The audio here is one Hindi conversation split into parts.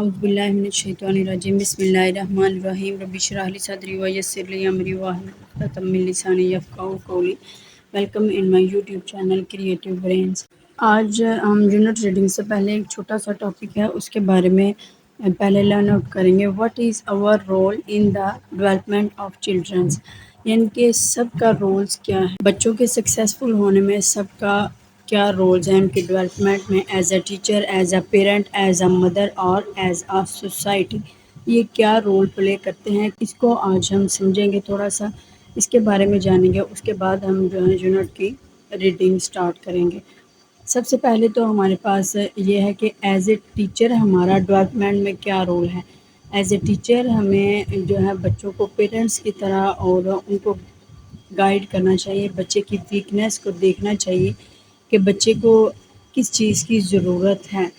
औज़ुबिल्लाहिमिनश्शैतानिर्रजीम बिस्मिल्लाहिर्रहमानिर्रहीम रब्बि इश्रह ली सदरी व यस्सिर ली अमरी वाहलुल उक़दतम मिन लिसानी यफ़क़हू क़ौली। Welcome in my YouTube channel creative brains. आज हम यूनिट रीडिंग से पहले एक छोटा सा टॉपिक है, उसके बारे में पहले लर्न आउट करेंगे। What is our role in the development of childrens, यानी कि सबका रोल्स क्या है, बच्चों के सक्सेसफुल होने में सबका क्या रोल्स हैं उनके डेवलपमेंट में, as a teacher, as a parent, as a mother और एज अ सोसाइटी। ये क्या रोल प्ले करते हैं, इसको आज हम समझेंगे, थोड़ा सा इसके बारे में जानेंगे। उसके बाद हम जो है यूनिट की रीडिंग स्टार्ट करेंगे। सबसे पहले तो हमारे पास ये है कि एज ए टीचर हमारा डेवलपमेंट में क्या रोल है। एज ए टीचर हमें जो है बच्चों को पेरेंट्स की तरह और उनको गाइड करना चाहिए, बच्चे की वीकनेस को देखना चाहिए कि बच्चे को किस चीज़ की ज़रूरत है।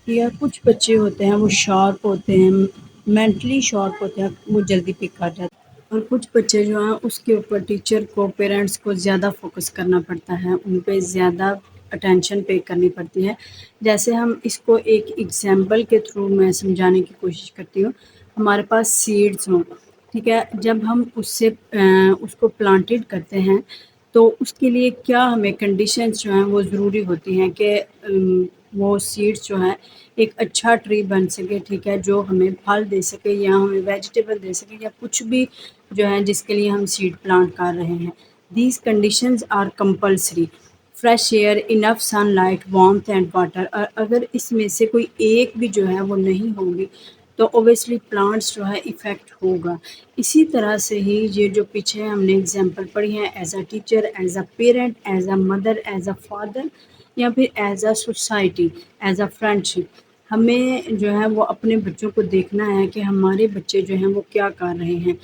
या कुछ बच्चे होते हैं वो शार्प होते हैं, मेंटली शार्प होते हैं, वो जल्दी पिक कर जाते हैं, और कुछ बच्चे जो हैं उसके ऊपर टीचर को, पेरेंट्स को ज़्यादा फोकस करना पड़ता है, उन पे ज़्यादा अटेंशन पे करनी पड़ती है। जैसे हम इसको एक एग्जांपल के थ्रू मैं समझाने की कोशिश करती हूँ। हमारे पास सीड्स हों, ठीक है, जब हम उसको प्लांटेड करते हैं तो उसके लिए क्या हमें कंडीशंस जो हैं वो ज़रूरी होती हैं कि वो सीड्स जो हैं एक अच्छा ट्री बन सके, ठीक है, जो हमें फल दे सके या हमें वेजिटेबल दे सके या कुछ भी जो है जिसके लिए हम सीड प्लांट कर रहे हैं। These conditions are compulsory, fresh air, enough sunlight, warmth and water. अगर इसमें से कोई एक भी जो है वो नहीं होगी तो ओबियसली प्लांट्स जो है इफ़ेक्ट होगा। इसी तरह से ही ये जो पीछे हमने एग्जांपल पढ़ी है, as a teacher, as a parent, as a mother, as a father या फिर as a society, as a friendship, हमें जो है वो अपने बच्चों को देखना है कि हमारे बच्चे जो हैं वो क्या कर रहे हैं।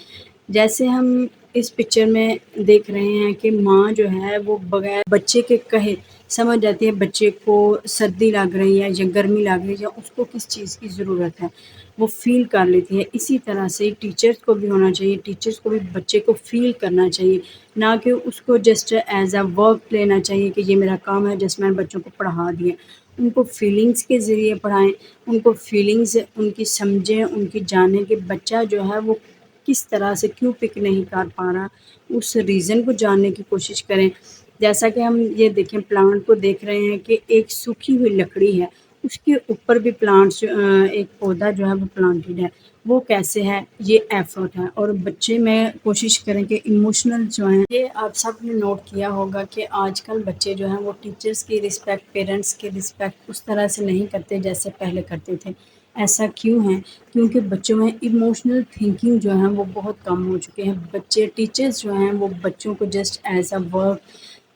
जैसे हम इस पिक्चर में देख रहे हैं कि माँ जो है वो बगैर बच्चे के कहे समझ जाती है बच्चे को सर्दी लग रही है या गर्मी लग रही है या उसको किस चीज़ की ज़रूरत है, वो फ़ील कर लेती है। इसी तरह से टीचर्स को भी होना चाहिए, टीचर्स को भी बच्चे को फ़ील करना चाहिए, ना कि उसको जस्ट एज़ अ वर्क लेना चाहिए कि ये मेरा काम है, जस्ट मैंने बच्चों को पढ़ा दिया। उनको फीलिंग्स के ज़रिए पढ़ाएँ, उनको फीलिंग्स उनकी समझें, उनकी जानें कि बच्चा जो है वो किस तरह से क्यों पिक नहीं कर पा रहा, उस रीज़न को जानने की कोशिश करें। जैसा कि हम ये देखें, प्लांट को देख रहे हैं कि एक सूखी हुई लकड़ी है, उसके ऊपर भी प्लांट्स एक पौधा जो है वो प्लांटेड है। वो कैसे है, ये एफर्ट है। और बच्चे में कोशिश करें कि इमोशनल जो हैं, ये आप सब ने नोट किया होगा कि आजकल बच्चे जो हैं वो टीचर्स की रिस्पेक्ट, पेरेंट्स की रिस्पेक्ट उस तरह से नहीं करते जैसे पहले करते थे। ऐसा क्यों है? क्योंकि बच्चों में इमोशनल थिंकिंग जो है वो बहुत कम हो चुके हैं। बच्चे, टीचर्स जो हैं वो बच्चों को जस्ट एज़ अ वर्क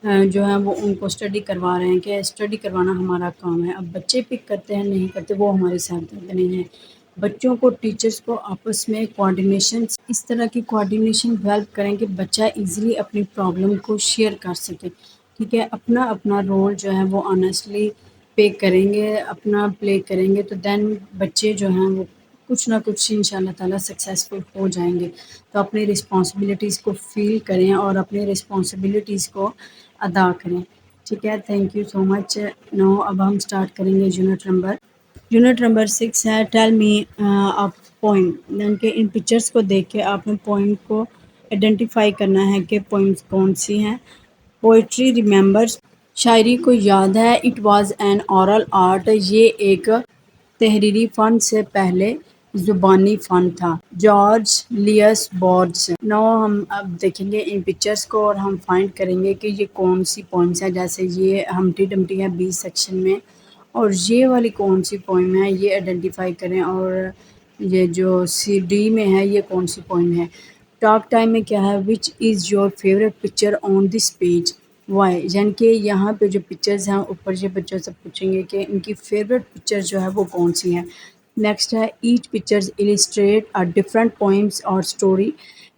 जो है वो उनको स्टडी करवा रहे हैं कि स्टडी करवाना हमारा काम है। अब बच्चे पिक करते हैं नहीं करते वो हमारे साथ दर्द नहीं है। बच्चों को, टीचर्स को आपस में कोऑर्डिनेशन, इस तरह की कोऑर्डिनेशन डेवलप करें कि बच्चा ईज़िली अपनी प्रॉब्लम को शेयर कर सके, ठीक है। अपना अपना रोल जो है वो ऑनेस्टली अपना प्ले करेंगे तो देन बच्चे जो हैं वो कुछ ना कुछ इंशाल्लाह ताला सक्सेसफुल हो जाएँगे। तो अपनी रिस्पॉन्सिबिलिटीज़ को फ़ील करें और अपनी रिस्पॉन्सिबिलिटीज़ को अदा करें, ठीक है। Thank you so much. Now अब हम स्टार्ट करेंगे यूनिट नंबर 6 है, टेल मी अ पोएम। यानी कि इन पिक्चर्स को देख के आपने पोएम को आइडेंटिफाई करना है कि पोएम्स कौन-सी हैं। पोएट्री रिमेंबर्स, शायरी को याद है, it was an oral art, ये एक तहरीरी फ़न से पहले ज़ुबानी फ़न था। George लियस boards. नाउ हम अब देखेंगे इन पिक्चर्स को और हम फाइंड करेंगे कि ये कौन-सी पोएम्स है। जैसे ये हम्टी डम्टी है बी सेक्शन में, और ये वाली कौन-सी पोएम है ये आइडेंटिफाई करें, और ये जो सी डी में है ये कौन-सी पोएम है। टॉक टाइम में क्या है, which is your favourite picture on this page, why. यानी कि यहाँ पे जो पिक्चर्स हैं ऊपर ये बच्चों से पूछेंगे कि इनकी फेवरेट पिक्चर जो है वो कौन सी है। नेक्स्ट है, each pictures illustrate a different poems और story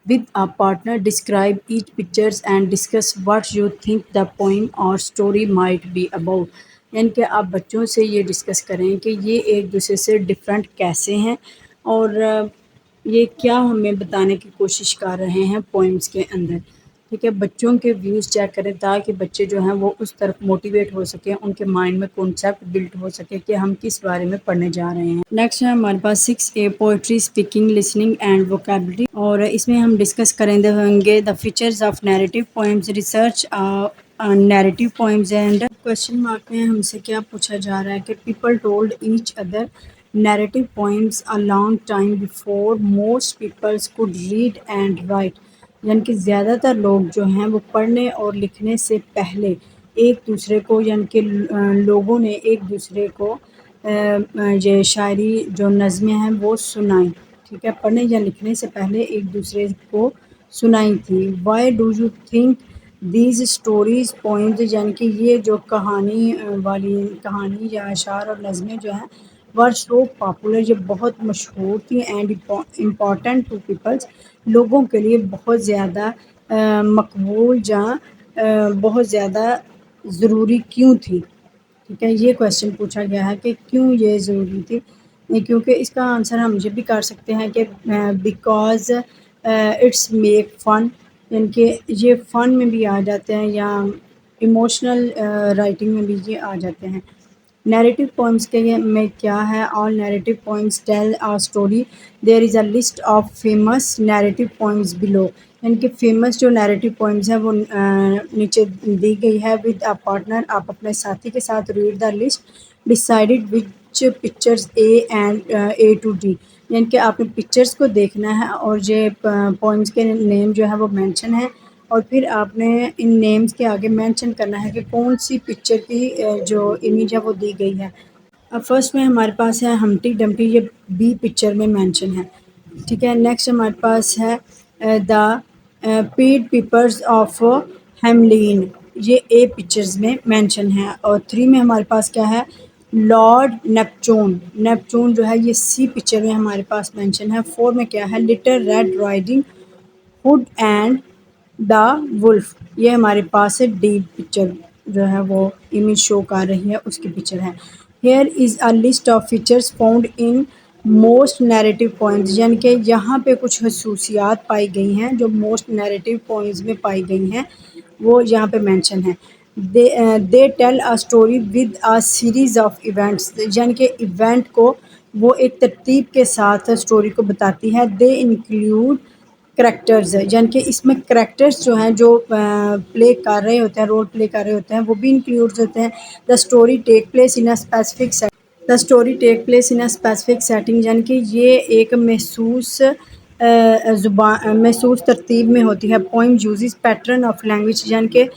with a partner, describe each pictures and discuss what you think the poem और स्टोरी माइट बी अबाउट। यानी कि आप बच्चों से ये डिस्कस करें कि ये एक दूसरे से डिफरेंट कैसे हैं और ये क्या हमें बताने की कोशिश कर रहे हैं पोएम्स के अंदर। ठीक है, बच्चों के व्यूज़ चेक करें ताकि बच्चे जो हैं वो उस तरफ मोटिवेट हो सकें, उनके माइंड में कॉन्सेप्ट बिल्ड हो सके कि हम किस बारे में पढ़ने जा रहे हैं। नेक्स्ट है हमारे पास 6A poetry, speaking, listening and vocabulary, और इसमें हम डिस्कस करेंगे होंगे the features of narrative poems, research narrative poems and question mark में हमसे क्या पूछा जा रहा है कि people told each other narrative poems a long time before most peoples could read and write, यानी कि ज़्यादातर लोग जो हैं वो पढ़ने और लिखने से पहले एक दूसरे को, यानी कि लोगों ने एक दूसरे को ये शायरी जो नज़में हैं वो सुनाई। ठीक है, पढ़ने या लिखने से पहले एक दूसरे को सुनाई थी। Why do you think these stories poems, यानी कि ये जो कहानी वाली कहानी या अशार और नज़में जो हैं वर सो पॉपुलर, ये बहुत मशहूर थी एंड इम्पॉर्टेंट टू पीपल्स, लोगों के लिए बहुत ज़्यादा मकबूल जहाँ बहुत ज़्यादा ज़रूरी क्यों थी। ठीक है, ये क्वेश्चन पूछा गया है कि क्यों ये ज़रूरी थी। क्योंकि इसका आंसर हम ये भी कर सकते हैं कि बिकॉज़ इट्स मेक फ़न, यानी कि ये फ़न में भी आ जाते हैं या इमोशनल राइटिंग में भी ये आ जाते हैं। नैरेटिव पोएम्स के ये में क्या है, all narrative poems tell a story, there is a list of famous narrative poems below, यानी कि फेमस जो नैरेटिव पोएम्स हैं वो नीचे दी गई है। विद अ पार्टनर, आप अपने साथी के साथ read the list, decided which pictures A to D, यानी कि आपने पिक्चर्स को देखना है और ये पोएम्स के नेम जो है वो मेंशन है, और फिर आपने इन नेम्स के आगे मेंशन करना है कि कौन सी पिक्चर की जो इमेज है वो दी गई है। अब फर्स्ट में हमारे पास है हमटी डम्टी, ये बी पिक्चर में मेंशन है। ठीक है, नेक्स्ट हमारे पास है द पीड पीपर्स ऑफ हेमलिन, ये ए पिक्चर्स में मेंशन है। और 3 में हमारे पास क्या है, लॉर्ड नेपचून, नेपचून जो है ये सी पिक्चर में हमारे पास मेंशन है। 4 में क्या है, little red riding hood and the wolf, ये हमारे पास है डी पिक्चर जो है वो इमेज शो कर रही है उसकी पिक्चर है। Here is a list of features found in most narrative points, यानी कि यहाँ पे कुछ खसूसियात पाई गई हैं जो मोस्ट नैरेटिव पॉइंट्स में पाई गई हैं, वो यहाँ पे मेंशन है। They tell a story with a series of events, यानी कि इवेंट को वो एक तरतीब के साथ स्टोरी को बताती है। दे इंक्लूड करैक्टर्स है, यानी कि इसमें करैक्टर्स जो हैं जो प्ले कर रहे होते हैं, रोल प्ले कर रहे होते हैं, वो भी इंक्लूड होते हैं। The story take place in a specific the story take place in a specific setting, यानी कि ये एक महसूस तरतीब में होती है। Poem uses pattern of language, यानी कि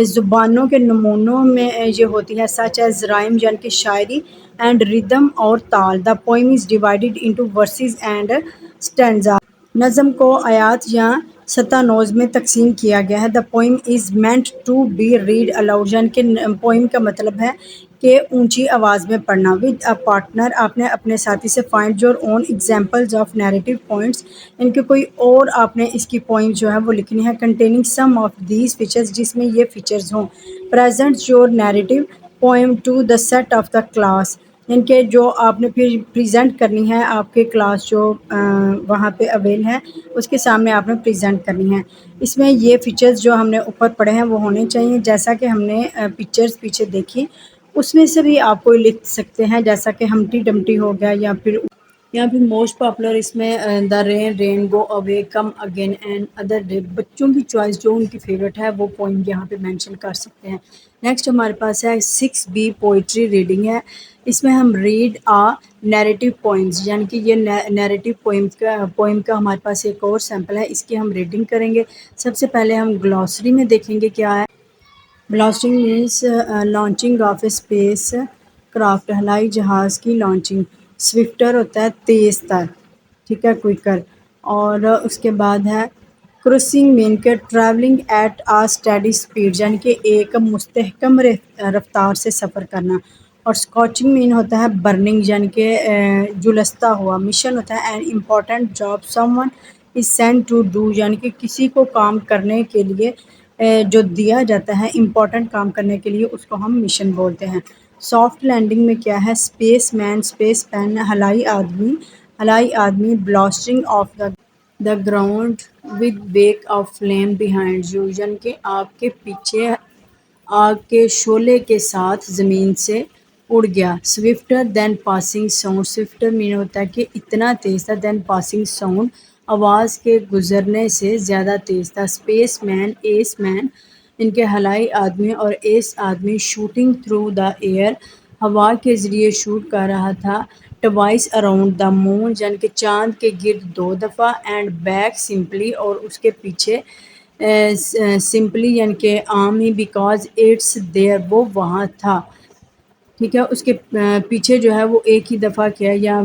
ज़ुबानों के नमूनों में ये होती है। सच एज राइम, यानी कि शायरी, एंड रिदम और ताल। The poem is divided into versus and stanza, नज़म को आयात या सतानोज़ में तकसीम किया गया है। The poem is meant to be read aloud, यानी कि पोइम का मतलब है कि ऊंची आवाज़ में पढ़ना। विद अ पार्टनर, आपने अपने साथी से find your own examples of narrative points, इनके कोई और आपने इसकी पोइम जो है वो लिखनी है। Containing some of these features, जिसमें ये फीचर्स हों। Present your narrative poem to the set of the class, इनके जो आपने फिर प्रेजेंट करनी है आपके क्लास जो वहाँ पे अवेल है उसके सामने आपने प्रेजेंट करनी है। इसमें ये फीचर्स जो हमने ऊपर पढ़े हैं वो होने चाहिए, जैसा कि हमने पिक्चर्स पीछे देखी उसमें से भी आप कोई लिख सकते हैं, जैसा कि हमटी डमटी हो गया, या फिर मोस्ट पॉपुलर इसमें the rain rain go away come again and other day. बच्चों की चॉइस जो उनकी फेवरेट है वो पॉइंट यहाँ पे मेंशन कर सकते हैं। नेक्स्ट हमारे पास है 6B पोइट्री रीडिंग है। इसमें हम रीड आ नैरेटिव पोइम्स, यानी कि ये नैरेटिव पोइम का हमारे पास एक और सैम्पल है, इसकी हम रीडिंग करेंगे। सबसे पहले हम ग्लॉसरी में देखेंगे क्या है। Blasting means launching of A space craft, हवाई जहाज़ की लॉन्चिंग। स्विफ्टर होता है तेज़ तर, ठीक है, क्विकर। और उसके बाद है क्रूसिंग मीन के travelling at a steady speed, यानी कि एक मुस्तहकम रफ्तार से सफ़र करना। और स्कॉचिंग मीन होता है बर्निंग, यानी कि जुलस्ता हुआ। मिशन होता है an important job someone is sent to do, यानी कि किसी को काम करने के लिए जो दिया जाता है इम्पॉर्टेंट काम करने के लिए उसको हम मिशन बोलते हैं। सॉफ्ट लैंडिंग में क्या है, स्पेस मैन, स्पेस पैन, हलाई आदमी, blasting off the the ground with back of flame behind you, यानी कि आपके पीछे आग के शोले के साथ ज़मीन से उड़ गया। Swifter than passing sound, swifter mean होता है कि इतना तेज़ था, देन पासिंग साउंड आवाज़ के गुजरने से ज़्यादा तेज़ था। स्पेस मैन, एस मैन इनके हलाई आदमी और एस आदमी शूटिंग थ्रू द एयर हवा के ज़रिए शूट कर रहा था। ट्वाइस अराउंड द मून, यानी कि चाँद के गिर्द 2 दफ़ा, एंड बैक सिंपली और उसके पीछे सिंपली यानी कि आम ही, बिकॉज इट्स देयर वो वहाँ था। ठीक है, उसके पीछे जो है वो एक ही दफ़ा किया या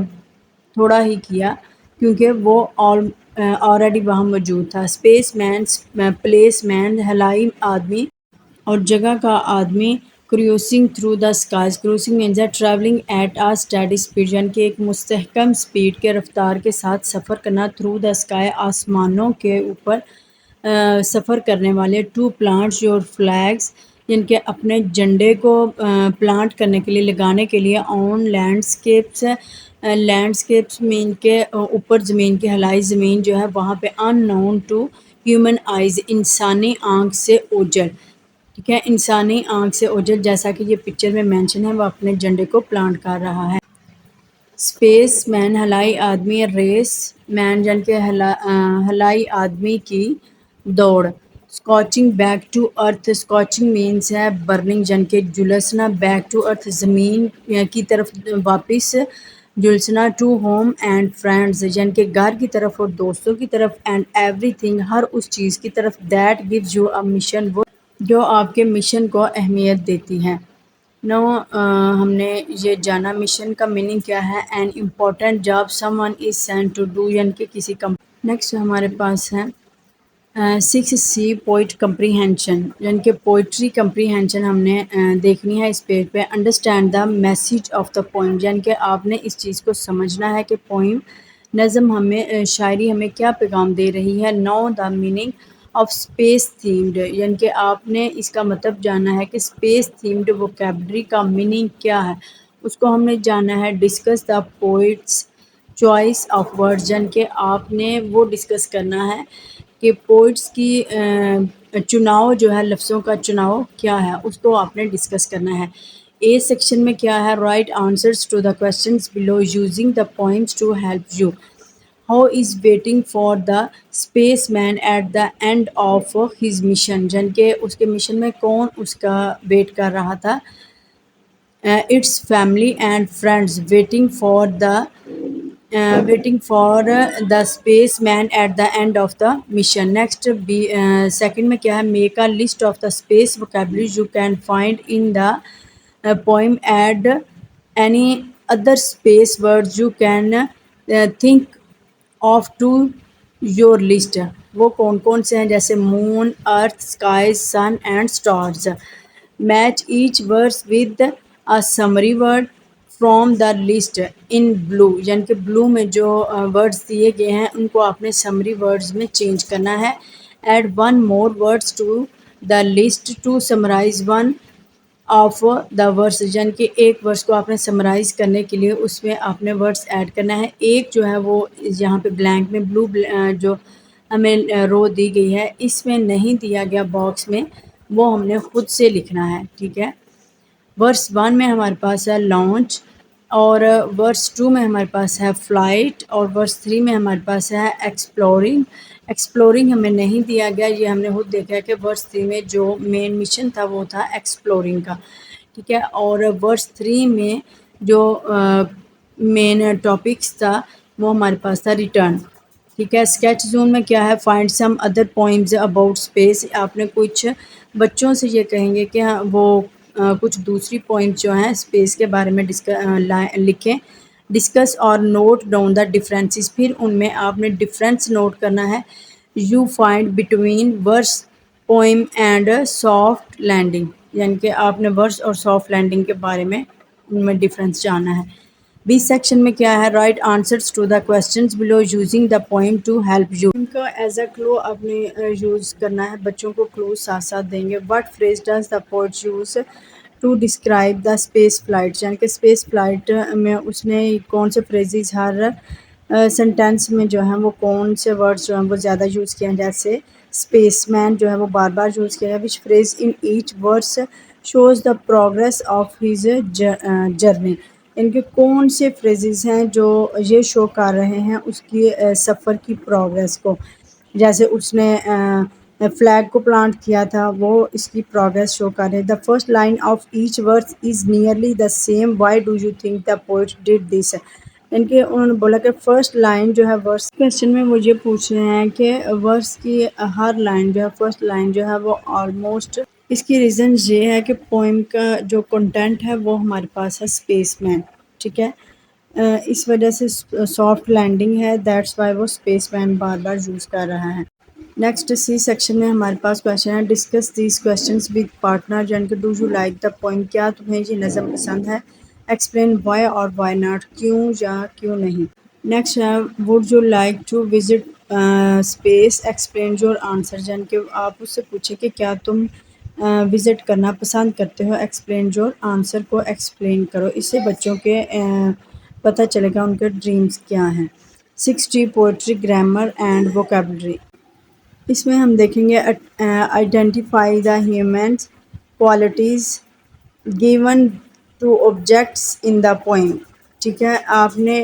थोड़ा ही किया, क्योंकि वो ऑलरेडी वहाँ मौजूद था। स्पेस मैन, प्लेस मैन हलाई आदमी और जगह का आदमी, cruising through the skies, cruising means है travelling at a steady speed, यानी कि एक मुस्तहकम स्पीड के रफ्तार के साथ सफ़र करना। थ्रू द स्काई, आसमानों के ऊपर सफ़र करने वाले। टू प्लांट्स योर फ्लैग्स, जिनके अपने झंडे को प्लांट करने के लिए, लगाने के लिए। ऑन लैंडस्केप्स, लैंडस्केप्स मीन के ऊपर ज़मीन की हलाई ज़मीन जो है वहाँ पे। अननोन टू ह्यूमन आइज़, इंसानी आँख से ओझल। ठीक है, इंसानी आँख से ओझल, जैसा कि ये पिक्चर में मेंशन है, वो अपने झंडे को प्लांट कर रहा है। स्पेस मैन हलाई आदमी, रेस मैन यानी कि हलाई आदमी की दौड़। Scorching back to earth, scorching means है बर्निंग, यानी कि झुलसना। बैक टू अर्थ ज़मीन की तरफ वापस झुलसना। टू होम एंड फ्रेंड्स, यानी कि घर की तरफ और दोस्तों की तरफ। एंड एवरीथिंग, हर उस चीज़ की तरफ। That gives you a mission, वो जो आपके मिशन को अहमियत देती है। नो हमने ये जाना मिशन का मीनिंग क्या है। An important job someone is sent to do, यानी कि किसी कम। नेक्स्ट हमारे पास है 6C पोइट कंप्रीहेंशन, यानी कि पोइट्री कंप्रीहेंशन हमने देखनी है इस पेज पे। Understand the message of the poem, यानी कि आपने इस चीज़ को समझना है कि पोइम नज़म हमें शायरी हमें क्या पैगाम दे रही है। Know the meaning of space themed, यानी कि आपने इसका मतलब जानना है कि स्पेस थीम्ड वोकेबलरी का मीनिंग क्या है, उसको हमने जानना है। Discuss the poets choice of words, यानी कि आपने वो डिस्कस करना है कि पोइट्स की चुनाव जो है, लफ्ज़ों का चुनाव क्या है, उसको आपने डिस्कस करना है। ए सेक्शन में क्या है, write answers to the questions below using the poems to help you. How is waiting for the space man at the end of his mission, यानी कि उसके मिशन में कौन उसका वेट कर रहा था। It's family and friends waiting for the spaceman at the end of the mission. Next, second में क्या है, make a list of the space vocabulary you can find in the poem. Add any other space words you can think of to your list. वो कौन कौन से हैं, जैसे moon, earth, sky, sun and stars. Match each words with a summary word from the list in blue, यानी कि ब्लू में जो वर्ड्स दिए गए हैं उनको आपने समरी वर्ड्स में चेंज करना है। Add one more words to the list to summarise one of the words, यानी कि एक वर्ड्स को आपने समराइज़ करने के लिए उसमें आपने वर्ड्स ऐड करना है। एक जो है वो यहाँ पे ब्लैंक में ब्लू जो हमें रो दी गई है, इसमें नहीं दिया गया बॉक्स में, वो हमने खुद से लिखना है। ठीक है, वर्स 1 में हमारे पास है लॉन्च, और वर्स 2 में हमारे पास है फ़्लाइट, और वर्स 3 में हमारे पास है एक्सप्लोरिंग। एक्सप्लोरिंग हमें नहीं दिया गया, ये हमने खुद देखा है कि वर्स 3 में जो मेन मिशन था वो था एक्सप्लोरिंग का। ठीक है, और वर्स 3 में जो मेन टॉपिक्स था वो हमारे पास था रिटर्न। ठीक है, स्केच जोन में क्या है, find some other poems about space. आपने कुछ बच्चों से ये कहेंगे कि हाँ वो कुछ दूसरी पोइम्स जो हैं स्पेस के बारे में लिखें। डिस्कस और नोट डाउन द डिफरेंसेस, फिर उनमें आपने डिफरेंस नोट करना है। You find between verse poem and soft landing, यानी कि आपने वर्स और सॉफ्ट लैंडिंग के बारे में उनमें डिफरेंस जानना है। बी सेक्शन में क्या है, write answers to the questions below using the poem to help you. इनका एज अ क्लू आपने यूज़ करना है, बच्चों को क्लू साथ साथ देंगे। What phrase does the poet use to describe the space flight, यानी कि स्पेस फ्लाइट में उसने कौन से फ्रेजेस हर सेंटेंस में जो है वो कौन से वर्ड्स जो हैं वो ज़्यादा यूज़ किए हैं, जैसे स्पेसमैन जो है वो बार बार यूज़ किया है। Which phrase in each words shows the progress of his journey. इनके कौन से फ्रेजेस हैं जो ये शो कर रहे हैं उसकी सफ़र की प्रोग्रेस को। जैसे उसने फ्लैग को प्लांट किया था, वो इसकी प्रोग्रेस शो कर रहे हैं। The first line of each verse is nearly the same, why do you think the poet did this. इनके उन्होंने बोला कि फर्स्ट लाइन जो है वर्स क्वेश्चन में मुझे पूछ रहे हैं कि वर्स की हर लाइन जो है फर्स्ट लाइन जो है वो ऑलमोस्ट, इसकी रीज़न ये है कि पोइम का जो कंटेंट है वो हमारे पास है स्पेसमैन, ठीक है। इस वजह से सॉफ्ट लैंडिंग है, दैट्स वाई वो स्पेसमैन बार बार यूज़ कर रहा है। नेक्स्ट सी सेक्शन में हमारे पास क्वेश्चन है, discuss these questions with partner. यानी कि do you like the poem, क्या तुम्हें ये नज़म पसंद है। एक्सप्लेन वाई और वाई नॉट, क्यों या क्यों नहीं। नेक्स्ट है, would you like to visit space, explain your answer. यानी कि आप उससे पूछे कि क्या तुम विज़िट करना पसंद करते हो, एक्सप्लेन योर आंसर को एक्सप्लेन करो। इससे बच्चों के पता चलेगा उनके ड्रीम्स क्या हैं। 6D poetry, grammar and vocabulary. इसमें हम देखेंगे identify the humans qualities given two objects in the poem, ठीक है। आपने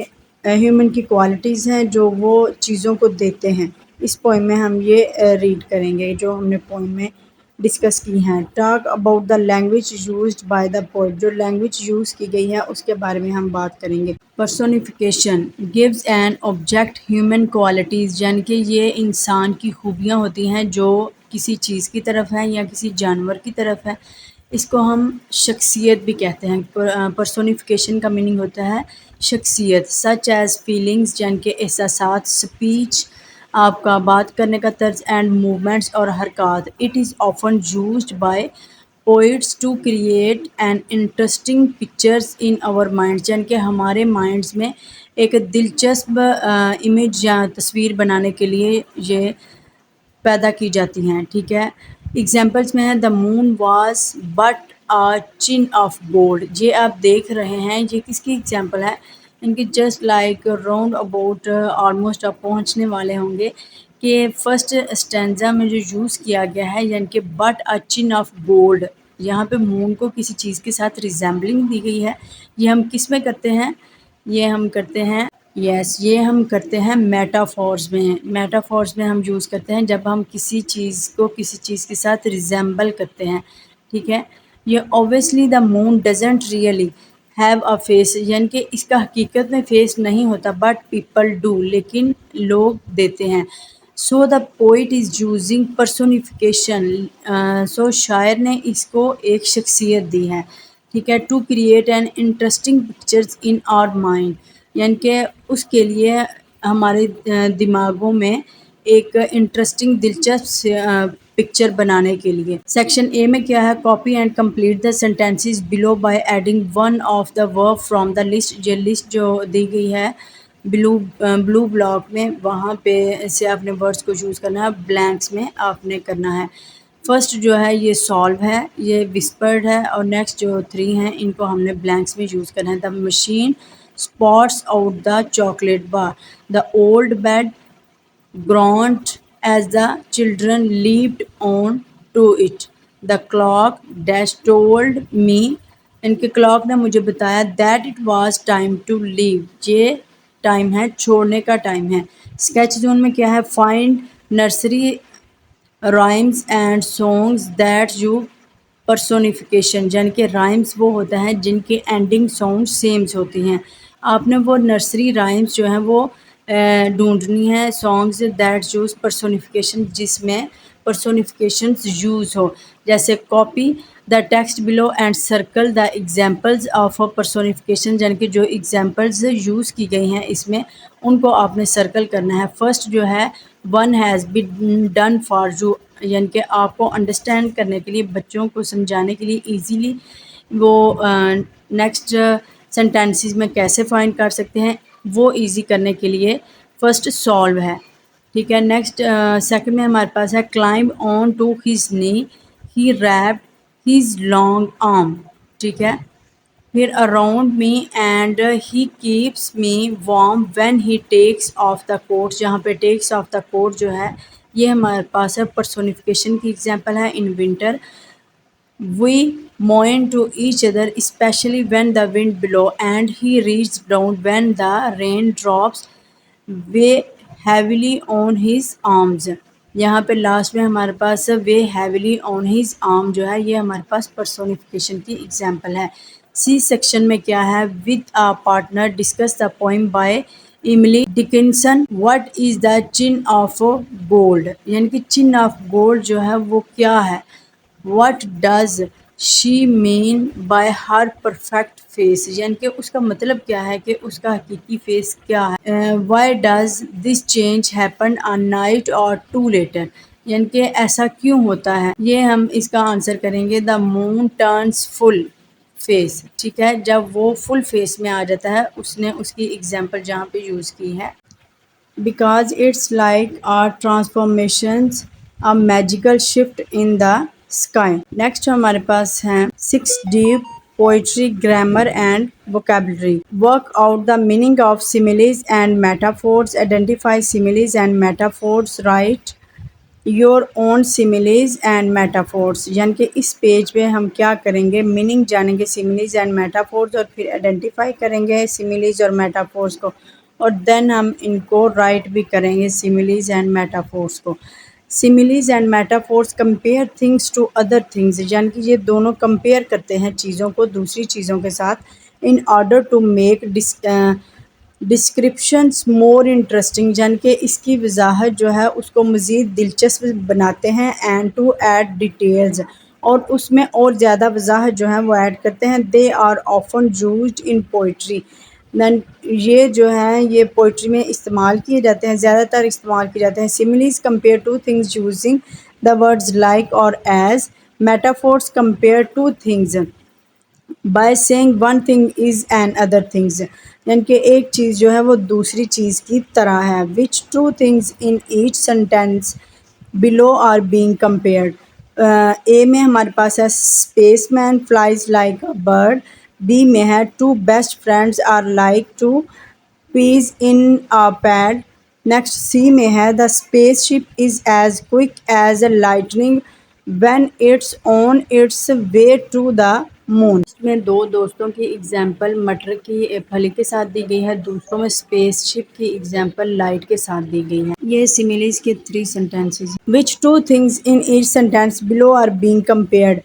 ह्यूमन की क्वालिटीज़ हैं जो वो चीज़ों को देते हैं। इस पोइम में हम ये रीड करेंगे जो हमने पोइम में डिस्कस की हैं। Talk about the language used by the poet, जो लैंग्वेज यूज़ की गई है उसके बारे में हम बात करेंगे। Personification gives an object human qualities, यानी कि ये इंसान की खूबियाँ होती हैं जो किसी चीज़ की तरफ है या किसी जानवर की तरफ है। इसको हम शख्सियत भी कहते हैं। पर्सोनिफिकेशन का मीनिंग होता है शख्सियत। सच एज़ फीलिंग्स, यानी कि एहसासात, स्पीच आपका बात करने का तर्ज, एंड मूवमेंट्स और हरकत। It is often used by poets to create an interesting pictures in our minds, यानी कि हमारे माइंड्स में एक दिलचस्प इमेज या तस्वीर बनाने के लिए ये पैदा की जाती हैं, ठीक है। एग्जांपल्स में है the moon was but a chin of gold. ये आप देख रहे हैं, ये किसकी एग्जांपल है। इनकी just like round about almost आप पहुंचने वाले होंगे कि फर्स्ट स्टैंजा में जो यूज़ किया गया है, यानी कि but a chin of gold, यहाँ पे मून को किसी चीज़ के साथ रिजेंबलिंग दी गई है। ये हम किस में करते हैं, ये हम करते हैं, यस, ये हम करते हैं मेटाफॉर्स में। मेटाफॉर्स में हम यूज़ करते हैं जब हम किसी चीज़ को किसी चीज़ के साथ रिजेंबल करते हैं, ठीक है। ये obviously the moon doesn't really have a face, यानी कि इसका हकीकत में फेस नहीं होता, बट पीपल डू, लेकिन लोग देते हैं। So the poet is using personification, so शायर ने इसको एक शख्सियत दी है, ठीक है। To create an interesting pictures in our mind, यानी कि उसके लिए हमारे दिमागों में एक इंटरेस्टिंग दिलचस्प पिक्चर बनाने के लिए। सेक्शन ए में क्या है, copy and complete the sentences below by adding one of the verb from the list. ये लिस्ट जो दी गई है ब्लू ब्लॉक में, वहाँ पे से आपने वर्ड्स को यूज़ करना है, ब्लैंक्स में आपने करना है। फर्स्ट जो है ये सॉल्व है, ये विस्पर्ड है, और नेक्स्ट जो 3 हैं इनको हमने ब्लैंक्स में यूज़ करना है। The machine spots out the chocolate bar. The old bed groaned as the children leaped on to it. The clock dash told me, इनके क्लॉक ने मुझे बताया that it was time to leave, ये टाइम है छोड़ने का टाइम है। स्केच जोन में क्या है, find nursery rhymes and songs that you personification, यानी कि राइम्स वो होता है जिनकी एंडिंग सॉन्ग सेम्स होती हैं। आपने वो नर्सरी राइम्स जो हैं वो ढूंढनी है, सॉन्ग्स दैट यूज़ पर्सोनिफिकेशन, जिसमें पर्सोनिफिकेशंस यूज़ हो। जैसे copy the text below and circle the examples of a personification, यानी कि जो एग्जांपल्स यूज़ की गई हैं इसमें उनको आपने सर्कल करना है। फर्स्ट जो है, one has been done for you, यानी कि आपको अंडरस्टैंड करने के लिए, बच्चों को समझाने के लिए इजीली वो नेक्स्ट सेंटेंसेस में कैसे फाइंड कर सकते हैं, वो इजी करने के लिए फर्स्ट सॉल्व है, ठीक है। नेक्स्ट सेकंड में हमारे पास है climb on to his knee, he wrapped his long arm, ठीक है। here around me and he keeps me warm when he takes off the coat। जहाँ पे takes off the coat जो है ये हमारे पास है personification की example है in winter। We moan to each other, especially when the wind blows, and he reaches down when the rain drops weigh heavily on his arms। यहाँ पे लास्ट में हमारे पास वे हैविली ऑन हिज आर्म जो है ये हमारे पास पर्सोनिफिकेशन की एग्जांपल है। सी सेक्शन में क्या है, with a partner discuss the poem by Emily Dickinson what is the chain of gold, यानी कि चिन ऑफ गोल्ड जो है वो क्या है। What does she mean by her perfect face, यानी कि उसका मतलब क्या है कि उसका हकीकी फेस क्या है। Why does this change happen a night or two later, यानी कि ऐसा क्यों होता है। ये हम इसका आंसर करेंगे the moon turns full face. ठीक है, जब वो फुल फेस में आ जाता है उसने उसकी एग्जाम्पल जहाँ पे यूज़ की है। Because it's like a transformations, a magical shift in the sky। Next हमारे पास हैं 6 deep poetry, grammar and vocabulary। Work out the meaning of similes and metaphors, identify similes and metaphors, write your own similes and metaphors. यानी कि इस पेज पे हम क्या करेंगे, मीनिंग जानेंगे सिमिलीज एंड मेटाफोर्स और फिर आइडेंटिफाई करेंगे सिमिलीज और मेटाफोर्स को, और देन हम इनको राइट भी करेंगे सिमिलीज एंड मेटाफोर्स को। Similes and metaphors compare things to other things, यानी कि ये दोनों कंपेयर करते हैं चीज़ों को दूसरी चीज़ों के साथ in order to make descriptions more interesting, यानी कि इसकी वजाहत जो है उसको मज़ीद दिलचस्प बनाते हैं। एंड टू ऐड डिटेल्स, और उसमें और ज़्यादा वजाहत जो है वो ऐड करते हैं। They are often used in poetry, then ये जो है ये पोइट्री में इस्तेमाल किए जाते हैं, ज़्यादातर इस्तेमाल किए जाते हैं। Similes compare two things using the words like और as. Metaphors compare two things by saying one thing is another things, यानी कि एक चीज़ जो है वो दूसरी चीज़ की तरह है। Which two things in each sentence below are being compared. A में हमारे पास है spaceman flies like a bird. B में है two best friends are like two peas in a pod. Next C में है the spaceship is as quick as a lightning when it's on its way to the moon. इसमें दो दोस्तों की एग्जाम्पल मटर की फली के साथ दी गई है, दूसरों में स्पेसशिप की एग्जाम्पल लाइट के साथ दी गई है। ये सिमिलीज के 3 sentences. Which two things in each sentence below are being compared,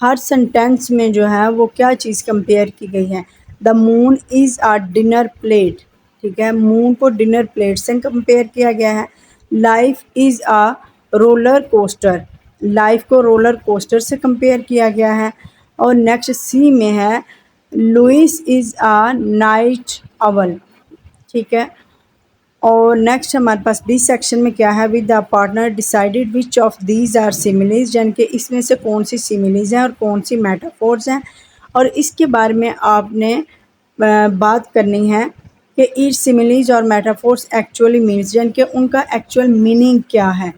हर सेंटेंस में जो है वो क्या चीज़ कंपेयर की गई है। The moon is a dinner plate, ठीक है, मून को डिनर प्लेट से कंपेयर किया गया है। Life is a roller coaster, life को रोलर कोस्टर से कंपेयर किया गया है। और नेक्स्ट सी में है लुइस इज़ अ नाइट अवल, ठीक है। और नेक्स्ट हमारे पास बी सेक्शन में क्या है, with the partner decided which of these are similes, यानी कि इसमें से कौन सी सिमिलीज हैं और कौन सी मेटाफोर्स हैं, और इसके बारे में आपने बात करनी है कि ईच सिमिलीज और मेटाफोर्स एक्चुअली मीन्स, यानी कि उनका एक्चुअल मीनिंग क्या है।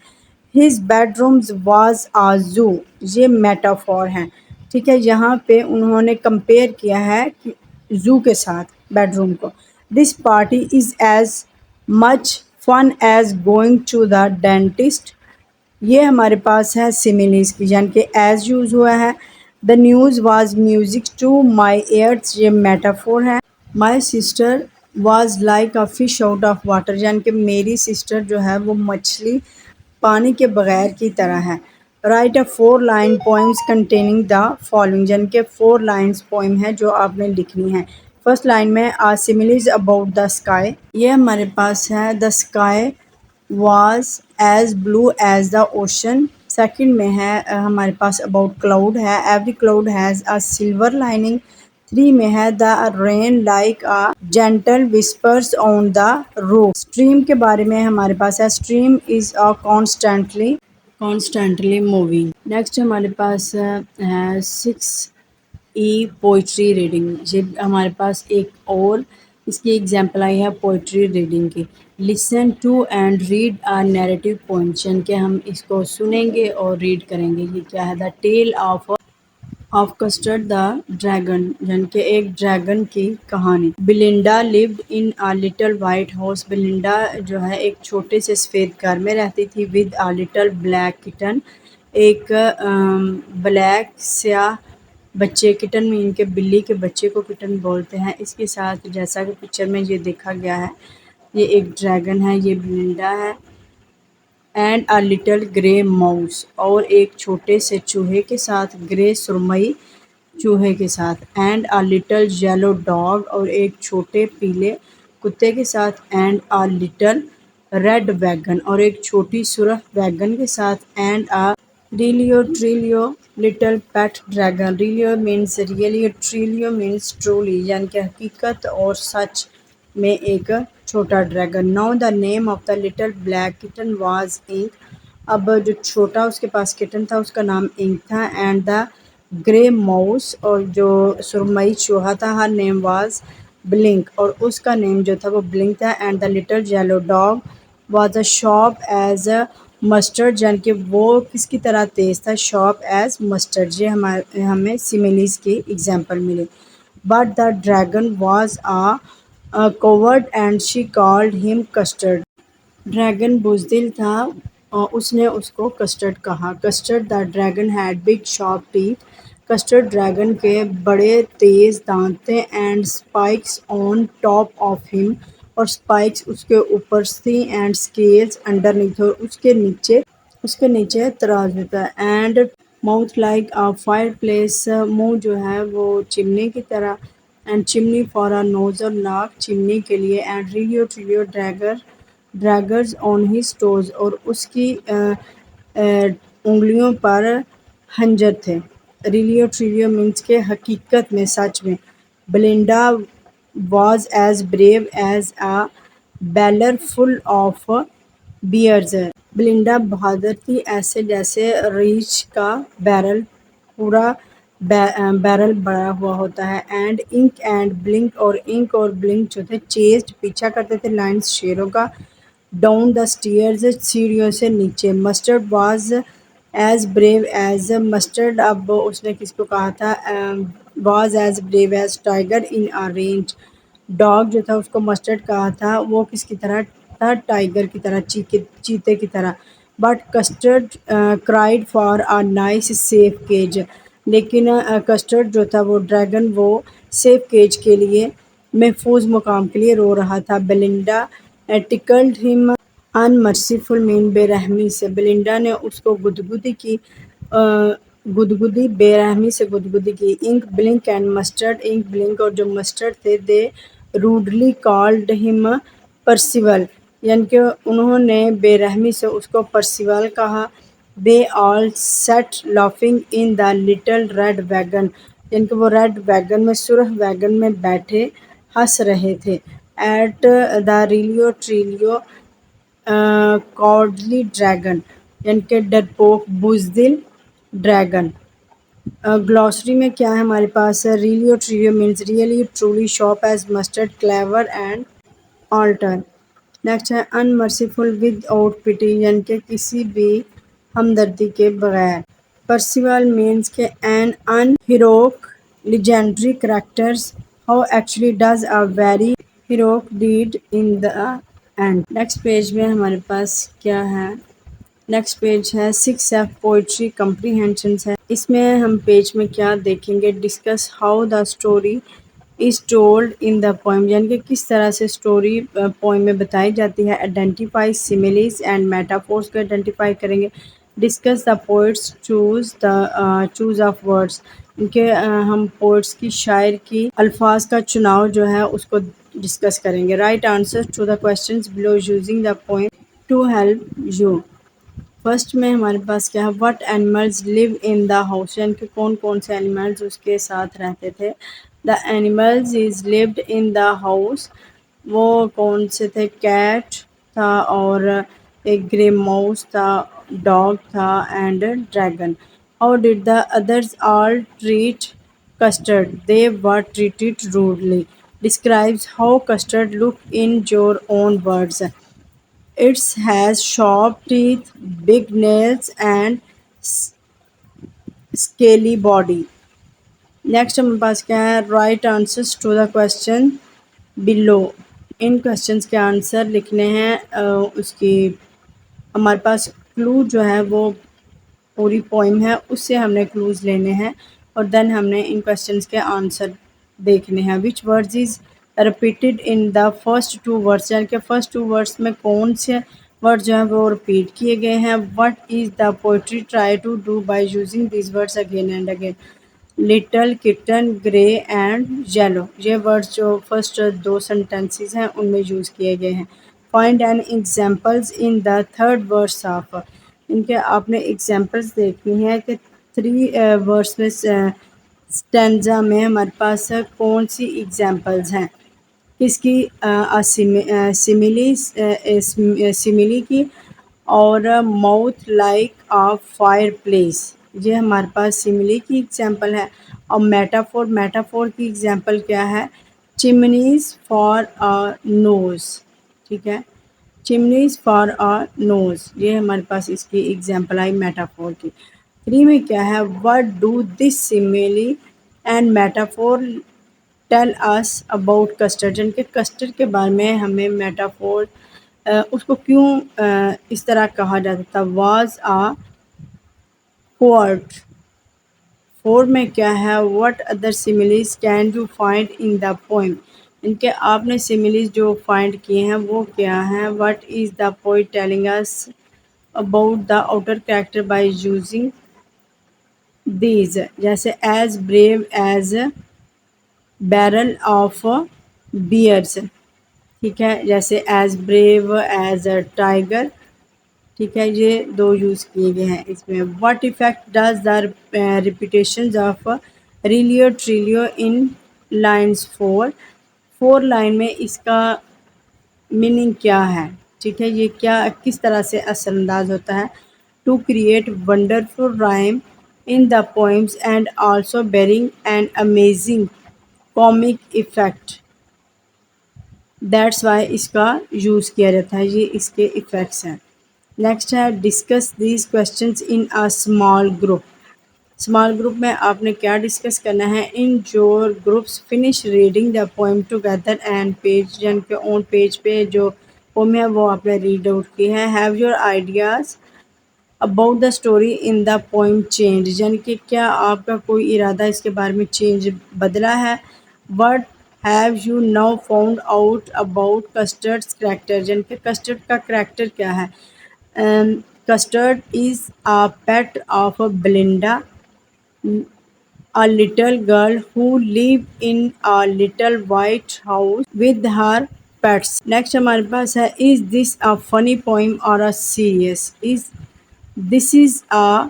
हिज बेडरूम्स वाज आ जू, ये मेटाफोर हैं, ठीक है। यहाँ पे उन्होंने कंपेयर किया है कि जू के साथ बेडरूम को। This party is as much fun as going to the dentist, ये हमारे पास है सिमिलीज की, यानी कि एज यूज़ हुआ है। The news was music to my ears, ये मेटाफोर है। My sister was like a fish out of water, यानी कि मेरी सिस्टर जो है वो मछली पानी के बगैर की तरह है। Right a 4 line poems containing the following, यानी कि 4 लाइन्स पोइम है जो आपने लिखनी है। फर्स्ट लाइन में a similes about the sky, ये हमारे पास है the sky was as blue as the ocean. Second में है हमारे पास अबाउट क्लाउड है, every cloud has a silver lining. 3 में है the rain like a gentle whispers on the roof. Stream के बारे में हमारे पास है stream is a constantly moving. Next हमारे पास है 6 पोइट्री रीडिंग, ये हमारे पास एक और इसकी एग्जांपल आई है पोइट्री रीडिंग की। Listen to and read a narrative poem, यानी कि हम इसको सुनेंगे और रीड करेंगे। ये क्या है, the tale of of custard the dragon, यानी कि एक ड्रैगन की कहानी। Belinda lived in a little white house. Belinda जो है एक छोटे से सफ़ेद घर में रहती थी। With a little black kitten, एक ब्लैक स्याह बच्चे। किटन में इनके बिल्ली के बच्चे को किटन बोलते हैं। इसके साथ जैसा कि पिक्चर में ये देखा गया है, ये एक ड्रैगन है, ये बिलिंडा है। And a little grey mouse, और एक छोटे से चूहे के साथ, ग्रे सुरमई चूहे के साथ। And a little yellow dog, और एक छोटे पीले कुत्ते के साथ। And a little red wagon, और एक छोटी सुरख वैगन के साथ। And a realio trulio little pet dragon. Realio means really, trulio means truly, यानी कि हकीकत और सच में एक छोटा dragon. Now the name of the little black kitten was Ink. अब जो छोटा उसके पास किटन था उसका नाम इंक था। एंड द ग्रे माउस, और जो सुरमई चूहा था, हर नेम वाज ब्लिंक, और उसका नेम जो था वो ब्लिंक था। And the little yellow dog was a sharp as a Mustard, यानी कि वो किसकी तरह तेज़ था, शॉर्प एज मस्टर्ड। ये हमारे हमें सिमिलीज की एग्जांपल मिली। But the dragon was a coward and she called him custard. Dragon बुज़दिल था और उसने उसको कस्टर्ड कहा। Custard the dragon had big sharp teeth. Custard dragon के बड़े तेज़ दांत थे। And spikes on top of him, और स्पाइक्स उसके ऊपर थी। एंड स्केल्स अंडरनीथ, और उसके नीचे तराजू था। And mouth like a fireplace, मुँह जो है वो चिमनी की तरह। And chimney for a nose, और नाक चिमनी के लिए। And realio trulio daggers on his toes, और उसकी उंगलियों पर खंजर थे। रिलियो ट्रिलियो मीन्स के हकीकत में, सच में। Belinda was as brave as a barrel full of bears. Belinda बहादुर थी ऐसे जैसे रीछ का बैरल पूरा बैरल भरा हुआ होता है। एंड इंक एंड ब्लिंक, और इंक और ब्लिंक जो थे चेस्ट पीछा करते थे लाइन्स शेरों का। डाउन द स्टेयर्स, सीढ़ियों से नीचे। Mustard was as brave as Mustard, अब उसने किसको कहा था, was as brave as tiger in a range. Dog जो था उसको मस्टर्ड कहा था, वो किसकी तरह था, टाइगर की तरह, चीते की तरह। But Custard cried for a nice safe cage, लेकिन कस्टर्ड जो था वो ड्रैगन, वो सेफ केज के लिए, महफूज मुकाम के लिए रो रहा था। बेलिंडा टिकल्ड हिम अनमर्सीफुल मीन बेरहमी से। बेलिंडा ने उसको गुदगुदी की, गुदगुदी बेरहमी से गुदगुदी की। Ink Blink and Mustard, Ink Blink और जो मस्टर्ड थे, they rudely called him Percival, यानी कि उन्होंने बेरहमी से उसको परसिवल कहा। They all set laughing in the little red wagon, यानी कि वो रेड वैगन में, सुरख वैगन में बैठे हंस रहे थे। एट द रिलियो ट्रिलियो कॉडली ड्रैगन, यानी कि डरपोक बुज़दिल ड्रैगन। ग्लॉसरी में क्या है हमारे पास, realio trulio means really, truly, sharp as mustard, clever and alter. Next है अनमर्सीफुल विदाउट पिटी, यानी कि किसी भी हमदर्दी के बगैर। परसिवल मीन्स के an unheroic legendary characters how actually does a very heroic deed in the end। Next page में हमारे पास क्या है, नेक्स्ट पेज है 6F पोइट्री कम्प्रीहेंशंस है। इसमें हम पेज में क्या देखेंगे, discuss how the story is told in the poem, यानी कि किस तरह से स्टोरी पोइम में बताई जाती है। आइडेंटिफाई सिमिलीज एंड मेटाफोर्स को आइडेंटिफाई करेंगे। Discuss the poets choose of words, इनके हम पोइट्स की, शायर की अल्फाज का चुनाव जो है उसको डिस्कस करेंगे। Write answer to the questions below using the poem to help you. First में हमारे पास क्या है, what animals live in the house, यानी कि कौन कौन से एनिमल्स उसके साथ रहते थे। The animals is lived in the house, वो कौन से थे, कैट था, और एक ग्रे माउस था, डॉग था, and dragon. How did the others all treat custard, they were treated rudely. Describes how custard look in your own words. It has sharp teeth, big nails, and scaly body. Next हमारे पास क्या है, write answers to the question below. इन क्वेश्चंस के आंसर लिखने हैं। उसकी हमारे पास क्लू जो है वो पूरी पोइम है, उससे हमने क्लूज लेने हैं और देन हमने इन क्वेश्चंस के आंसर देखने हैं। Which words is repeated in the first two words, यानी कि फर्स्ट टू वर्ड्स में कौन से वर्ड जो है वो रिपीट किए गए हैं। What is the poetry try to do by using this words again and again. Little, kitten, grey and yellow, ये वर्ड्स जो फर्स्ट दो सेंटेंसेस हैं उनमें यूज़ किए गए हैं। Find an examples in the third words of, इनके आपने एग्जांपल्स देखनी है कि थ्री वर्ड्स में स्टैंजा में हमारे पास कौन सी एग्जांपल्स हैं, किसकी, सिमिली की और mouth like a fire place, ये हमारे पास सिमिली की एग्जांपल है। और मेटाफोर की एग्जांपल क्या है, चिमनीज फॉर अ नोज, ठीक है, चिमनीज फॉर अ नोज, ये हमारे पास इसकी एग्जांपल आई मेटाफोर की। थ्री में क्या है, what do this simile and metaphor tell us about Custard, यानी कि कस्टर्ड के बारे में हमें मेटाफोर उसको क्यों इस तरह कहा जाता था। Was uh पोअट। फोर में क्या है, what other similes can you find in the poem, इनके आपने सिमिलीज जो फाइंड किए हैं वो क्या हैं। What is the poet telling us about the outer character by using these, जैसे as brave as barrel of bears, ठीक है, जैसे as brave as a tiger, ठीक है, ये दो यूज़ किए गए हैं इसमें। What effect does the repetition of realio trulio in lines four, four line में इसका मीनिंग क्या है, ठीक है, ये क्या किस तरह से असरअंदाज होता है। To create wonderful rhyme in the poems and also bearing an amazing comic effect, that's why इसका यूज़ किया जाता है, ये इसके इफ़ेक्ट्स हैं। नेक्स्ट है, discuss these questions in a small group. Small group में आपने क्या डिस्कस करना है, in your groups finish reading the poem together and page, यानी कि ऑन पेज पे जो पोम है वो आपने रीड आउट की है। Have your ideas about the story in the poem change, यानी कि क्या आपका कोई इरादा इसके बारे में चेंज बदला है। What have you now found out about custard's character, यानी कि कस्टर्ड का करैक्टर क्या है। Custard is a pet of Belinda, a little girl who lived in a little white house with her pets. Next हमारे पास है, is this a funny poem or a serious? This is a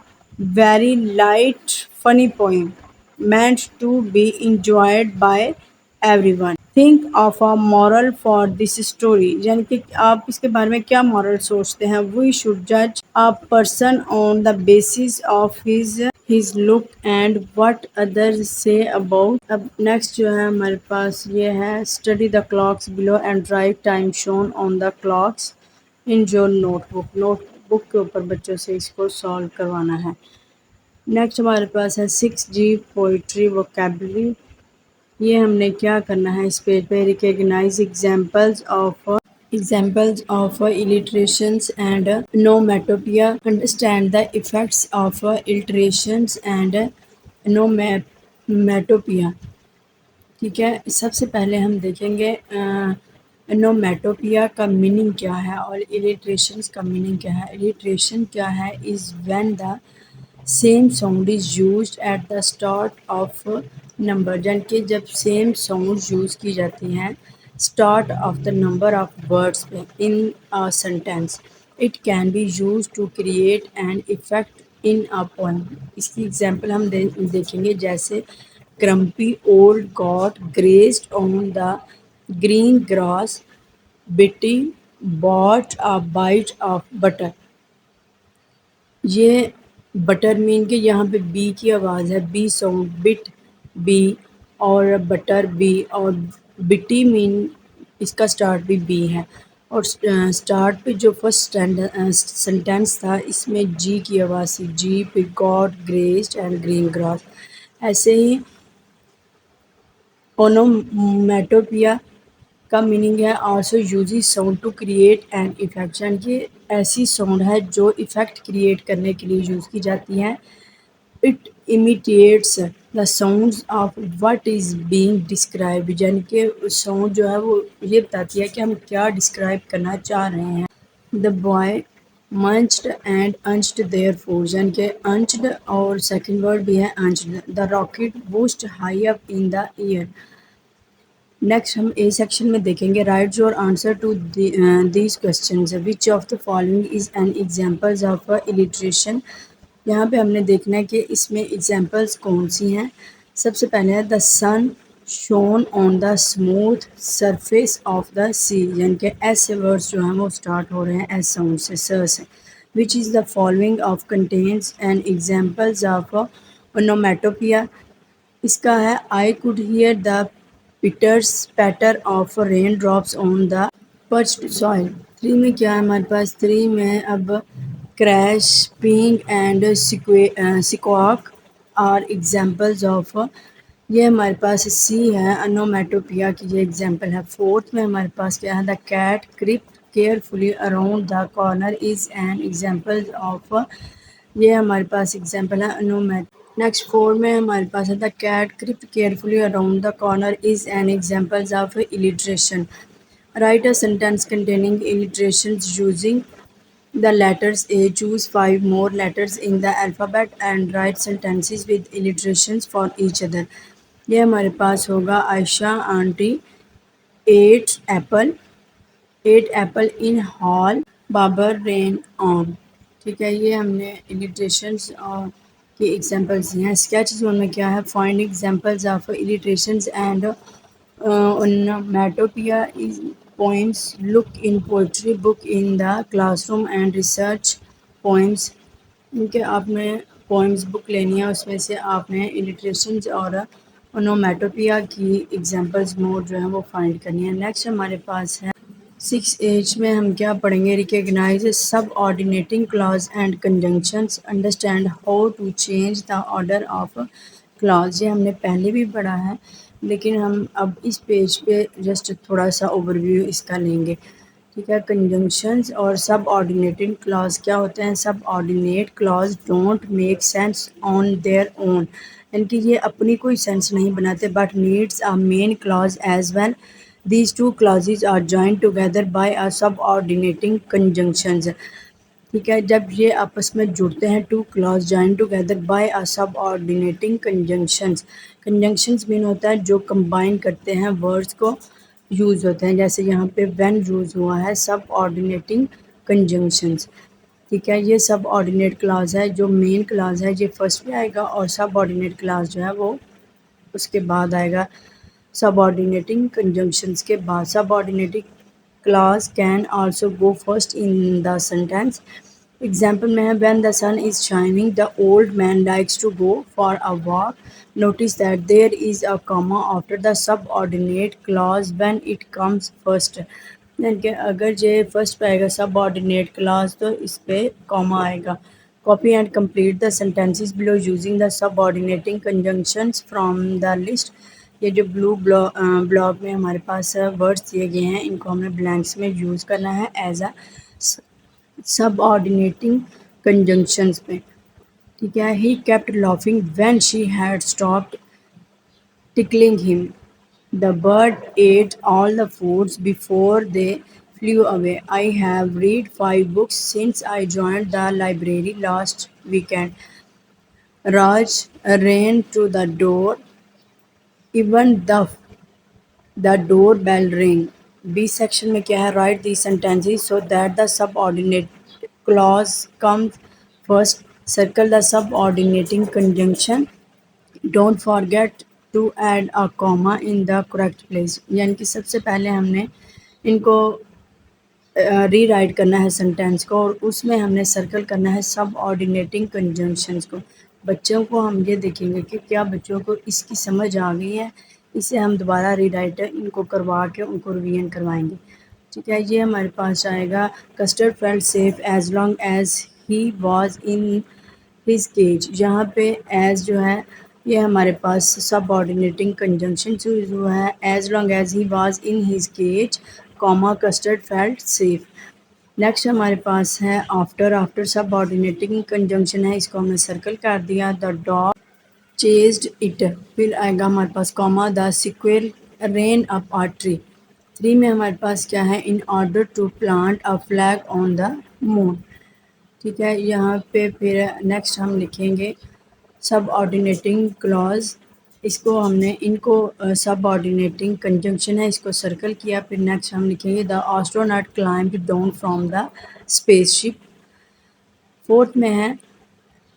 very light funny poem meant to be enjoyed by everyone. Think of a moral for this story, यानी कि आप इसके बारे में क्या मॉरल सोचते हैं। We should judge a person on the basis of his look and what others say about। अब नेक्स्ट जो है हमारे पास ये है, study the clocks below and right time shown on the clocks in your notebook. Notebook के ऊपर बच्चों से इसको सॉल्व करवाना है। नेक्स्ट हमारे पास है 6G पोइट्री वोकेबलरी। ये हमने क्या करना है, इस पेज पे recognise examples of illiterations and onomatopoeia, understand the effects of alliterations and onomatopoeia, ठीक है। सबसे पहले हम देखेंगे ओनोमेटोपिया का मीनिंग क्या है और इलिट्रेशंस का मीनिंग क्या है। इलिट्रेशन क्या है, is when the same sound is used at the start of number, यानी कि जब सेम साउंड यूज़ की जाती हैं start of the number of words पे in a sentence, it can be use to create an effect in a poem. इसकी एग्जांपल हम देखेंगे, जैसे grumpy old goat grazed on the green grass, Betty bought a bite of butter। ये बटर मीन के यहाँ पे बी की आवाज़ है, बी साउंड, बिट बी और बटर बी, और बिटी मीन इसका स्टार्ट भी बी है। और स्टार्ट पे जो फर्स्ट सेंटेंस था इसमें जी की आवाज़ थी, जी पे god grazed and green grass. ऐसे ही ओनोमेटोपिया का मीनिंग है also uses sound to create an effect, यानी कि ऐसी साउंड है जो इफ़ेक्ट क्रिएट करने के लिए यूज़ की जाती है। It imitates the sounds of what is being described, यानी कि साउंड जो है वो ये बताती है कि हम क्या डिस्क्राइब करना चाह रहे हैं। द बॉय मंच्ड एंड अंच्ड देयर फूड, यानी कि अंच्ड और सेकंड वर्ड भी है अंच्ड। The rocket boost high up in the air. Next हम ए सेक्शन में देखेंगे write your answer to these questions, which of the following is an examples of alliteration. यहाँ पे हमने देखना है कि इसमें एग्जांपल्स कौन सी हैं। सबसे पहले है the sun shone on the smooth surface of the sea, यानी कि एस से वर्ड्स जो हैं वो स्टार्ट हो रहे हैं एस साउंड से, स से। Which is the following of contents and examples of onomatopoeia. इसका है I could hear the pitter patter of rain drops on the parched soil. Three में क्या है हमारे पास, थ्री में अब crash ping and squawk are examples of, ये हमारे पास सी है अनोमेटोपिया की ये एग्जाम्पल है। फोर्थ में हमारे पास क्या है the cat crept carefully around the corner is an example of, ये हमारे पास एग्जाम्पल है अनोमेट। नेक्स्ट फोर में हमारे पास है the cat crept carefully around the corner is an examples of alliteration. Write a sentence containing alliterations using the letters A. Choose 5 more letters in the alphabet and write sentences with alliterations for each other. ये हमारे पास होगा Ayesha aunty ate apple, ate apple in hall, Babar ran on. ठीक है, ये हमने इलिट्रेशंस की एग्जांपल्स दिए हैं। स्केच जोन में क्या है, find examples of alliterations and onomatopoeia is poems. Look in poetry book in the classroom and research poems. इनके आपने पोइम्स बुक लेनी है, उसमें से आपने इलिट्रेशंस और ओनोमेटोपिया की एग्जांपल्स मोड जो है वो फाइंड करनी है। नेक्स्ट हमारे पास है 6H में हम क्या पढ़ेंगे, recognise subordinating clause and conjunctions, understand how to change the order of clause. ये हमने पहले भी पढ़ा है, लेकिन हम अब इस पेज पे जस्ट थोड़ा सा ओवरव्यू इसका लेंगे। ठीक है, कंजंक्शंस और सब ऑर्डिनेटिंग क्लॉज क्या होते हैं। Subordinate clause don't make sense on their own, यानी कि ये अपनी कोई सेंस नहीं बनाते, but needs a main clause as well. These two clauses are joined together by a subordinating conjunctions. ठीक है, जब ये आपस में जुड़ते हैं two clause join together by a subordinating conjunctions. Conjunctions mean होता है जो कंबाइन करते हैं वर्ड्स को, यूज़ होते हैं। जैसे यहाँ पे व्हेन यूज़ हुआ है सबऑर्डिनेटिंग कंजंक्शंस। ठीक है, ये सबऑर्डिनेट क्लॉज है, जो मेन क्लॉज है ये फर्स्ट पे आएगा और सबऑर्डिनेट क्लॉज जो है वो उसके बाद आएगा। सबऑर्डिनेटिंग कंजंक्शंस के बाद subordinating clause can also go first in the sentence. Example में है when the sun is shining the old man likes to go for a walk. Notice that there is a comma after the subordinate clause when it comes first, यानी कि अगर ये फर्स्ट पे आएगा सबऑर्डिनेट क्लॉज तो इस पे कॉमा आएगा। Copy and complete the sentences below using the subordinating conjunctions from the list. ये जो ब्लू ब्लॉक में हमारे पास वर्ड्स दिए गए हैं, इनको हमें ब्लैंक्स में यूज़ करना है एज अ सबऑर्डिनेटिंग कंजंक्शंस में। ठीक है, he kept laughing when she had stopped tickling him. The bird ate all the foods before they flew away. I have read 5 books since I joined the library last weekend. Raj ran to the door even the doorbell rang. B section में क्या है, write these sentences so that the subordinate clause comes first. Circle the subordinating conjunction. Don't forget to add a comma in the correct place, यानी कि सबसे पहले हमने इनको री राइट करना है सेंटेंस को, और उसमें हमने सर्कल करना है सब ऑर्डिनेटिंग कंजंक्शंस को। बच्चों को हम ये देखेंगे कि क्या बच्चों को इसकी समझ आ गई है, इसे हम दोबारा री राइट इनको करवा के उनको रिवीजन करवाएंगे। ठीक है, ये हमारे पास आएगा Custard felt safe as long as he was in his cage. यहाँ पे एज जो है ये हमारे पास सब ऑर्डिनेटिंग कंजंक्शन यूज हुआ है। As long as he was in his cage, comma Custard felt safe. Next हमारे पास है आफ्टर। आफ्टर सब ऑर्डिनेटिंग कंजंक्शन है, इसको हमने सर्कल कर दिया। The dog chased it. फिर आएगा हमारे पास comma, the squirrel ran up a tree. 3 में हमारे पास क्या है, in order to plant a flag on the moon. ठीक है, यहाँ पे फिर नेक्स्ट हम लिखेंगे सब ऑर्डिनेटिंग क्लॉज। इसको हमने इनको सब ऑर्डिनेटिंग कंजंक्शन है, इसको सर्कल किया। फिर नेक्स्ट हम लिखेंगे the astronaut climbed down from the spaceship. 4th में है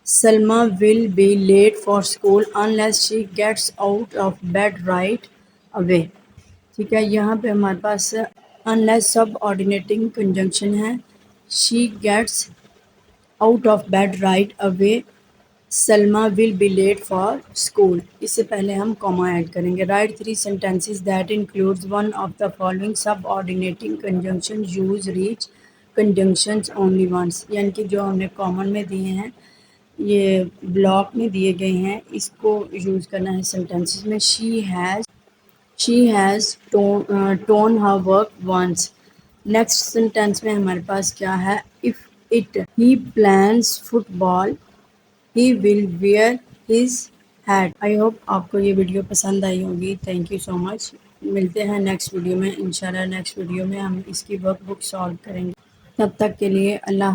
Salma will be late for school unless she gets out of bed right away. ठीक है, यहाँ पे हमारे पास अनलेस सब ऑर्डिनेटिंग कंजंक्शन है। She gets out of bed right away, Salma will be late for school. इससे पहले हम कॉमा ऐड करेंगे। Write 3 sentences that includes one of the following subordinating conjunction, use each conjunctions only once. यानी कि जो हमने कॉमन में दिए हैं, ये ब्लॉक में दिए गए हैं, इसको यूज़ करना है सेंटेंसेस में। She has torn her work once. Next sentence में हमारे पास क्या है, if it he plans football he will wear his hat. I hope आपको ये वीडियो पसंद आई होगी। Thank you so much. मिलते हैं नेक्स्ट वीडियो में इंशाल्लाह। नेक्स्ट वीडियो में हम इसकी वर्कबुक सॉल्व करेंगे। तब तक के लिए अल्लाह।